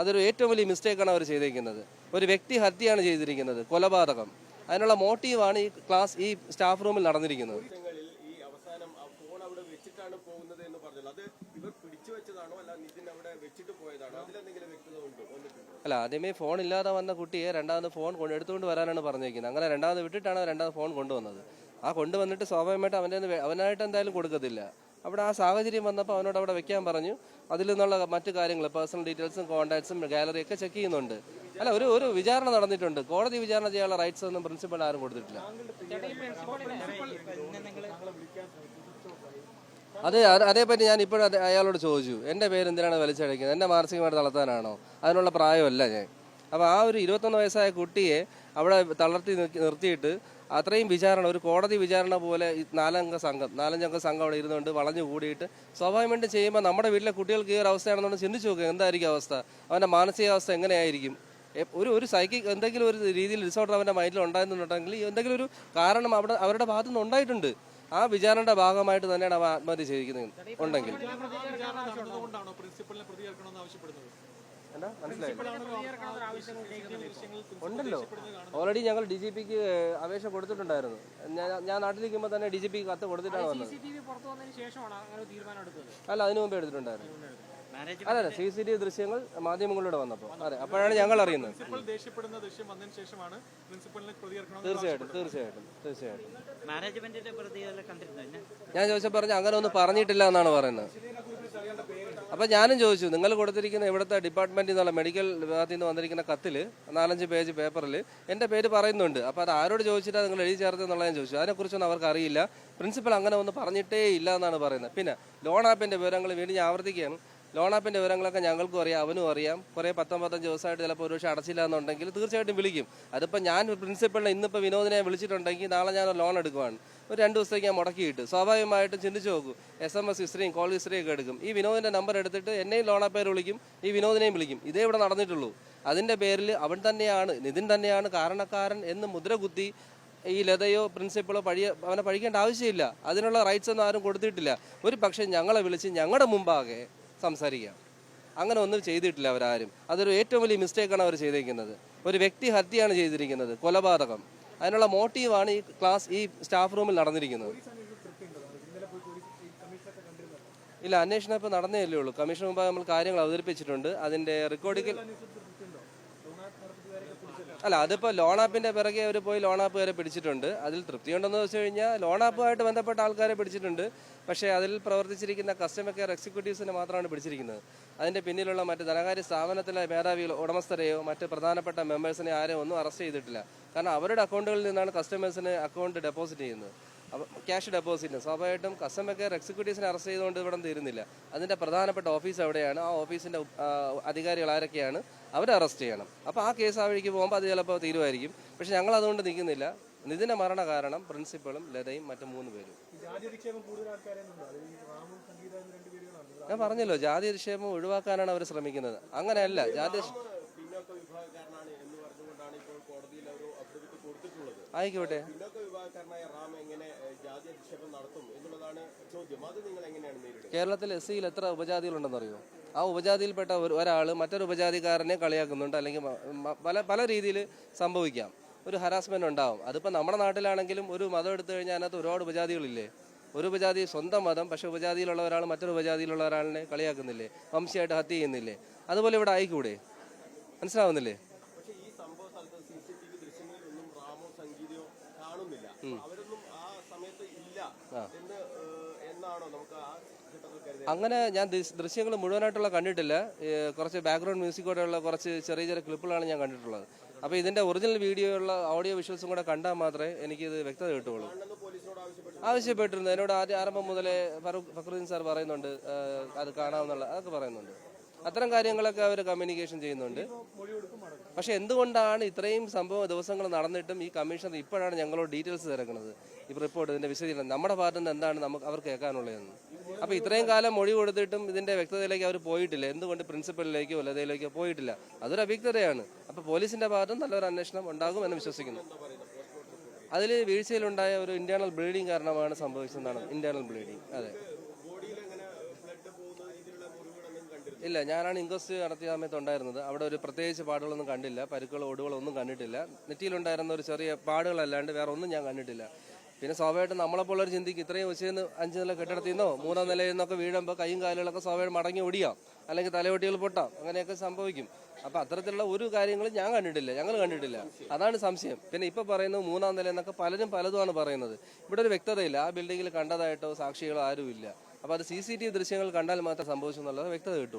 അതൊരു ഏറ്റവും വലിയ മിസ്റ്റേക്കാണ് അവർ ചെയ്തിരിക്കുന്നത്. ഒരു വ്യക്തി ഹത്യയാണ് ചെയ്തിരിക്കുന്നത്, കൊലപാതകം. അതിനുള്ള മോട്ടീവാണ് ഈ സ്റ്റാഫ് റൂമിൽ നടന്നിരിക്കുന്നത്. അല്ല, ആദ്യമേ ഫോൺ ഇല്ലാതെ വന്ന കുട്ടിയെ രണ്ടാമത് ഫോൺ എടുത്തുകൊണ്ട് വരാനാണ് പറഞ്ഞിരിക്കുന്നത്. അങ്ങനെ രണ്ടാമത് വിട്ടിട്ടാണ് രണ്ടാമത് ഫോൺ കൊണ്ടുവന്നത്. ആ കൊണ്ടുവന്നിട്ട് സ്വാഭാവികമായിട്ട് അവനായിട്ട് എന്തായാലും കൊടുക്കത്തില്ല. അവിടെ ആ സാഹചര്യം വന്നപ്പോൾ അവനോട് അവിടെ വെക്കാൻ പറഞ്ഞു. അതിൽ നിന്നുള്ള മറ്റു കാര്യങ്ങൾ, പേഴ്സണൽ ഡീറ്റെയിൽസും കോൺടാക്ട്സും ഗാലറി ഒക്കെ ചെക്ക് ചെയ്യുന്നുണ്ട്. അല്ല, ഒരു വിചാരണ നടന്നിട്ടുണ്ട്. കോടതി വിചാരണ ചെയ്യാനുള്ള റൈറ്റ്സ് ഒന്നും പ്രിൻസിപ്പൽ ആരും കൊടുത്തിട്ടില്ല. അതേപറ്റി ഞാൻ ഇപ്പോഴും അയാളോട് ചോദിച്ചു, എൻ്റെ പേര് എന്തിനാണ് വലിച്ചഴക്കുന്നത്, എന്നെ മാനസികമായിട്ട് തളർത്താനാണോ? അതിനുള്ള പ്രായമല്ല ഞാൻ. അപ്പോൾ ആ ഒരു 21 വയസ്സായ കുട്ടിയെ അവിടെ നിർത്തിയിട്ട് അത്രയും വിചാരണ, ഒരു കോടതി വിചാരണ പോലെ നാലംഗ സംഘം അവിടെ ഇരുന്നുകൊണ്ട് വളഞ്ഞു കൂടിയിട്ട് സ്വാഭാവികമായിട്ടും ചെയ്യുമ്പോൾ നമ്മുടെ വീട്ടിലെ കുട്ടികൾക്ക് ഈ ഒരു അവസ്ഥയാണെന്നുകൊണ്ട് ചിന്തിച്ചു നോക്കുക, എന്തായിരിക്കും അവസ്ഥ, അവൻ്റെ മാനസികാവസ്ഥ എങ്ങനെയായിരിക്കും. ഒരു സൈക്കിക് എന്തെങ്കിലും ഒരു രീതിയിൽ ഡിസോർഡർ അവൻ്റെ മൈൻഡിൽ ഉണ്ടായിരുന്നുണ്ടെങ്കിൽ എന്തെങ്കിലും ഒരു കാരണം അവരുടെ ഭാഗത്തു നിന്ന് ഉണ്ടായിട്ടുണ്ട്. ആ വിചാരണയുടെ ഭാഗമായിട്ട് തന്നെയാണ് അവ ആത്മഹത്യ ചെയ്തിരിക്കുന്നത് ഉണ്ടെങ്കിൽ. ഉണ്ടല്ലോ, ഓൾറെഡി ഞങ്ങൾ DGPക്ക് അപേക്ഷ കൊടുത്തിട്ടുണ്ടായിരുന്നു. ഞാൻ നാട്ടിലിരിക്കുമ്പോൾ തന്നെ DGPക്ക് കത്ത് കൊടുത്തിട്ടാണ് വന്നത്. അല്ല, അതിനു മുമ്പേ എടുത്തിട്ടുണ്ടായിരുന്നു. അതെ, CCTV ദൃശ്യങ്ങൾ മാധ്യമങ്ങളിലൂടെ വന്നപ്പോൾ അതെ, അപ്പോഴാണ് ഞങ്ങൾ അറിയുന്നത്. തീർച്ചയായിട്ടും. ഞാൻ ചോദിച്ചപ്പോൾ പറഞ്ഞു അങ്ങനെ ഒന്നും പറഞ്ഞിട്ടില്ല എന്നാണ് പറയുന്നത്. അപ്പൊ ഞാനും ചോദിച്ചു, നിങ്ങൾ കൊടുത്തിരിക്കുന്ന ഇവിടുത്തെ ഡിപ്പാർട്ട്മെന്റിൽ നിന്നുള്ള മെഡിക്കൽ വിഭാഗത്തിൽ നിന്ന് വന്നിരിക്കുന്ന കത്തിൽ 4-5 പേജ് പേപ്പറിൽ എൻ്റെ പേര് പറയുന്നുണ്ട്. അപ്പോൾ അത് ആരോട് ചോദിച്ചിട്ടാണ് നിങ്ങൾ എഴുതി ചേർത്തതെന്നുള്ളത് ഞാൻ ചോദിച്ചു. അതിനെക്കുറിച്ചൊന്നും അവർക്ക് അറിയില്ല. പ്രിൻസിപ്പൽ അങ്ങനെ ഒന്നും പറഞ്ഞിട്ടേ ഇല്ല എന്നാണ് പറയുന്നത്. പിന്നെ ലോൺ ആപ്പിൻ്റെ വിവരങ്ങൾ വീണ്ടും ഞാൻ ആവർത്തിക്കുകയാണ്. ലോൺ ആപ്പിൻ്റെ വിവരങ്ങളൊക്കെ ഞങ്ങൾക്കും അറിയാം, അവനും അറിയാം. കുറേ 10-15 ദിവസമായിട്ട് ചിലപ്പോൾ ഒരു പക്ഷേ അടച്ചില്ല എന്നുണ്ടെങ്കിൽ തീർച്ചയായിട്ടും വിളിക്കും. അതിപ്പോൾ ഞാൻ പ്രിൻസിപ്പളിനെ ഇന്നിപ്പോൾ വിനോദിനെ വിളിച്ചിട്ടുണ്ടെങ്കിൽ നാളെ ഞാൻ ലോൺ എടുക്കുവാണ്, ഒരു 2 ദിവസത്തേക്ക് ഞാൻ മുടക്കിയിട്ട് സ്വാഭാവികമായിട്ടും ചിന്തിച്ചു നോക്കൂ, SMS ഹിസ്റ്ററിയും കോൾ ഹിസ്റ്ററിയും ഒക്കെ എടുക്കും. ഈ വിനോദിൻ്റെ നമ്പർ എടുത്തിട്ട് എന്നെയും ലോൺ ആപ്പേർ വിളിക്കും, ഈ വിനോദിനെയും വിളിക്കും. ഇതേ ഇവിടെ നടന്നിട്ടുള്ളൂ. അതിൻ്റെ പേരിൽ നിതിൻ തന്നെയാണ് കാരണക്കാരൻ എന്ന് മുദ്ര കുത്തി ഈ ലതയോ പ്രിൻസിപ്പളോ അവനെ പഴിക്കേണ്ട ആവശ്യമില്ല. അതിനുള്ള റൈറ്റ്സ് ഒന്നും ആരും കൊടുത്തിട്ടില്ല. ഒരു പക്ഷേ ഞങ്ങളെ വിളിച്ച് ഞങ്ങളുടെ മുമ്പാകെ സംസാരിക്കാം. അങ്ങനെ ഒന്നും ചെയ്തിട്ടില്ല അവരാരും. അതൊരു ഏറ്റവും വലിയ മിസ്റ്റേക്കാണ് അവർ ചെയ്തിരിക്കുന്നത്. ഒരു വ്യക്തി ഹത്യയാണ് ചെയ്തിരിക്കുന്നത്, കൊലപാതകം. അതിനുള്ള മോട്ടീവാണ് ഈ സ്റ്റാഫ് റൂമിൽ നടന്നിരിക്കുന്നത്. ഇല്ല, അന്വേഷണം ഇപ്പോൾ നടന്നേയല്ലേ ഉള്ളൂ. കമ്മീഷൻ മുമ്പ് നമ്മൾ കാര്യങ്ങൾ അവതരിപ്പിച്ചിട്ടുണ്ട്. അതിൻ്റെ റെക്കോർഡിങ്ങിൽ അല്ല, അതിപ്പോൾ ലോൺ ആപ്പിൻ്റെ പിറകെ അവർ പോയി ലോൺ ആപ്പ് വരെ പിടിച്ചിട്ടുണ്ട്. അതിൽ തൃപ്തിയുണ്ടെന്ന് വെച്ച് കഴിഞ്ഞാൽ ലോൺ ആപ്പുമായിട്ട് ബന്ധപ്പെട്ട ആൾക്കാരെ പിടിച്ചിട്ടുണ്ട്. പക്ഷേ അതിൽ പ്രവർത്തിച്ചിരിക്കുന്ന കസ്റ്റമർ കെയർ എക്സിക്യൂട്ടീവ്സിനെ മാത്രമാണ് പിടിച്ചിരിക്കുന്നത്. അതിൻ്റെ പിന്നിലുള്ള മറ്റ് ധനകാര്യ സ്ഥാപനത്തിലെ മേധാവികൾ, ഉടമസ്ഥരെയോ മറ്റ് പ്രധാനപ്പെട്ട മെമ്പേഴ്സിനെ ആരെയും ഒന്നും അറസ്റ്റ് ചെയ്തിട്ടില്ല. കാരണം അവരുടെ അക്കൗണ്ടുകളിൽ നിന്നാണ് കസ്റ്റമേഴ്സിന് അക്കൗണ്ട് ഡെപ്പോസിറ്റ് ചെയ്യുന്നത്, ക്യാഷ് ഡെപ്പോസിറ്റ്. സ്വാഭാവികമായിട്ടും കസ്റ്റമർ കെയർ എക്സിക്യൂട്ടീവ്സിനെ അറസ്റ്റ് ചെയ്തുകൊണ്ട് ഇവിടെ തീരുന്നില്ല. അതിൻ്റെ പ്രധാനപ്പെട്ട ഓഫീസ് എവിടെയാണ്, ആ ഓഫീസിൻ്റെ അധികാരികൾ ആരൊക്കെയാണ്, അവരെ അറസ്റ്റ് ചെയ്യണം. അപ്പോൾ ആ കേസ് ആ വഴിക്ക് പോകുമ്പോൾ അത് ചിലപ്പോൾ തീരുമായിരിക്കും. പക്ഷെ ഞങ്ങൾ അതുകൊണ്ട് നിൽക്കുന്നില്ല. നിതിൻ്റെ മരണ കാരണം പ്രിൻസിപ്പളും ലതയും മറ്റു 3 പേരും. ഞാൻ പറഞ്ഞല്ലോ, ജാതി അധിക്ഷേപം ഒഴിവാക്കാനാണ് അവർ ശ്രമിക്കുന്നത്. അങ്ങനെയല്ല, ജാതി ആയിക്കോട്ടെ. കേരളത്തിൽ SCയിൽ എത്ര ഉപജാതികളുണ്ടെന്നറിയോ? ആ ഉപജാതിയിൽപ്പെട്ട ഒരാൾ മറ്റൊരു ഉപജാതിക്കാരനെ കളിയാക്കുന്നുണ്ട്, അല്ലെങ്കിൽ പല രീതിയിൽ സംഭവിക്കാം. ഒരു ഹരാസ്മെന്റ് ഉണ്ടാവും. അതിപ്പോൾ നമ്മുടെ നാട്ടിലാണെങ്കിലും ഒരു മതം എടുത്തു കഴിഞ്ഞാൽ അതിനകത്ത് ഒരുപാട് ഉപജാതികളില്ലേ? ഒരു ഉപജാതി സ്വന്തം മതം, പക്ഷെ ഉപജാതിയിലുള്ള ഒരാൾ മറ്റൊരു ഉപജാതിയിലുള്ള ഒരാളിനെ കളിയാക്കുന്നില്ലേ, വംശീയമായിട്ട് ഹത്യ ചെയ്യുന്നില്ലേ? അതുപോലെ ഇവിടെ ആയിക്കൂടെ? മനസ്സിലാവുന്നില്ലേ? അങ്ങനെ ഞാൻ ദൃശ്യങ്ങൾ മുഴുവനായിട്ടുള്ള കണ്ടിട്ടില്ല. കുറച്ച് ബാക്ക്ഗ്രൗണ്ട് മ്യൂസിക്കോടെയുള്ള കുറച്ച് ചെറിയ ക്ലിപ്പുകളാണ് ഞാൻ കണ്ടിട്ടുള്ളത്. അപ്പോൾ ഇതിൻ്റെ ഒറിജിനൽ വീഡിയോയുള്ള ഓഡിയോ വിഷ്വൽസും കൂടെ കണ്ടാൽ മാത്രമേ എനിക്കിത് വ്യക്തത കിട്ടുകയുള്ളൂ. ആവശ്യപ്പെട്ടിരുന്നു. എന്നോട് ആരംഭം മുതലേ ഫക്രുദ്ദീൻ സാർ പറയുന്നുണ്ട് അത് കാണാമെന്നുള്ള, അതൊക്കെ പറയുന്നുണ്ട്. അത്തരം കാര്യങ്ങളൊക്കെ അവർ കമ്മ്യൂണിക്കേഷൻ ചെയ്യുന്നുണ്ട്. പക്ഷെ എന്തുകൊണ്ടാണ് ഇത്രയും ദിവസങ്ങൾ നടന്നിട്ടും ഈ കമ്മീഷൻ ഇപ്പോഴാണ് ഞങ്ങളോട് ഡീറ്റെയിൽസ് തിരക്കുന്നത്, ഈ റിപ്പോർട്ട്, ഇതിൻ്റെ വിശദീകരണം, നമ്മുടെ ഭാഗത്തു നിന്ന് എന്താണ് അവർ കേൾക്കാനുള്ളതെന്ന്. അപ്പോൾ ഇത്രയും കാലം മൊഴി കൊടുത്തിട്ടും ഇതിൻ്റെ വ്യക്തതയിലേക്ക് അവർ പോയിട്ടില്ല. എന്തുകൊണ്ട് പ്രിൻസിപ്പലിലേക്കോ ലതയിലേക്കോ പോയിട്ടില്ല? അതൊരു അവ്യക്തതയാണ്. അപ്പോൾ പോലീസിൻ്റെ ഭാഗത്തും നല്ലൊരു അന്വേഷണം ഉണ്ടാകുമെന്ന് വിശ്വസിക്കുന്നു. അതിൽ വീഴ്ചയിലുണ്ടായ ഒരു ഇന്റേണൽ ബ്ലീഡിങ് കാരണമാണ് സംഭവിച്ചതെന്നാണ്. ഇന്റേണൽ ബ്ലീഡിങ്, അതെ. ഇല്ല, ഞാനാണ് ഇൻക്വസ്റ്റ് നടത്തിയ സമയത്ത് ഉണ്ടായിരുന്നത്. അവിടെ ഒരു പ്രത്യേകിച്ച് പാടുകളൊന്നും കണ്ടില്ല, പരുക്കളോ ഒടുകളോ ഒന്നും കണ്ടിട്ടില്ല. നെറ്റിയിലുണ്ടായിരുന്ന ഒരു ചെറിയ പാടുകളല്ലാണ്ട് വേറെ ഒന്നും ഞാൻ കണ്ടിട്ടില്ല. പിന്നെ സ്വാഭാവികമായിട്ടും നമ്മളെപ്പോലൊരു ചിന്തിക്കും, ഇത്രയും ഉച്ചയെന്ന് 5 നില കെട്ടിടത്തിൽ നിന്നോ 3-ാം നിലയിൽ നിന്നൊക്കെ വീഴുമ്പോൾ കൈയും കാലുകളൊക്കെ സ്വാഭാവികം മടങ്ങി ഓടിയാം, അല്ലെങ്കിൽ തലവെട്ടികൾ പൊട്ടാം, അങ്ങനെയൊക്കെ സംഭവിക്കും. അപ്പം അത്തരത്തിലുള്ള ഒരു കാര്യങ്ങളും ഞാൻ കണ്ടിട്ടില്ല, ഞങ്ങൾ കണ്ടിട്ടില്ല. അതാണ് സംശയം. പിന്നെ ഇപ്പോൾ പറയുന്നത് 3-ാം നില എന്നൊക്കെ പലരും പലതുമാണ് പറയുന്നത്. ഇവിടെ ഒരു വ്യക്തതയില്ല, ആ ബിൽഡിങ്ങിൽ കണ്ടതായിട്ടോ സാക്ഷികളോ ആരുമില്ല. അപ്പോൾ അത് CCTV ദൃശ്യങ്ങൾ കണ്ടാൽ മാത്രം സംഭവിച്ചു എന്നുള്ളത് വ്യക്തത കിട്ടുള്ളൂ.